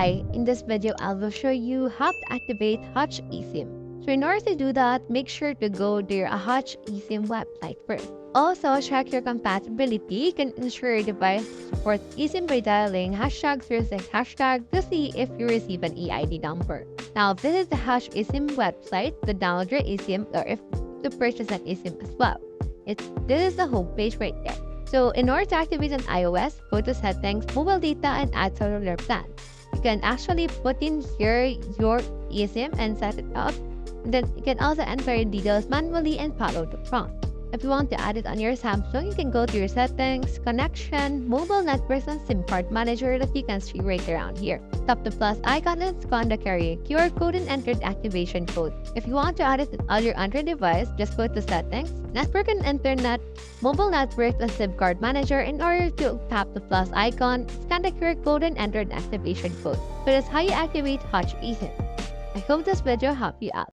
Hi, in this video, I will show you how to activate Hutch eSIM. So in order to do that, make sure to go to your Hutch eSIM website first. Also, check your compatibility. You can ensure your device supports eSIM by dialing #36# to see if you receive an EID number. Now, visit the Hutch eSIM website to download your eSIM or if to purchase an eSIM as well. This is the homepage right there. So in order to activate an iOS, go to Settings, Mobile Data, and Add Cellular Plan. You can actually put in here your eSIM and set it up. And then you can also enter your details manually and follow the prompt. If you want to add it on your Samsung, you can go to your Settings, Connection, Mobile Networks, and SIM Card Manager that you can see right around here. Tap the plus icon and scan the carrier QR code and enter the activation code. If you want to add it on your Android device, just go to Settings, Network and Internet, Mobile Networks, and SIM Card Manager. In order to tap the plus icon, scan the QR code and enter the activation code. So that's how you activate Hutch eSIM. I hope this video helped you out.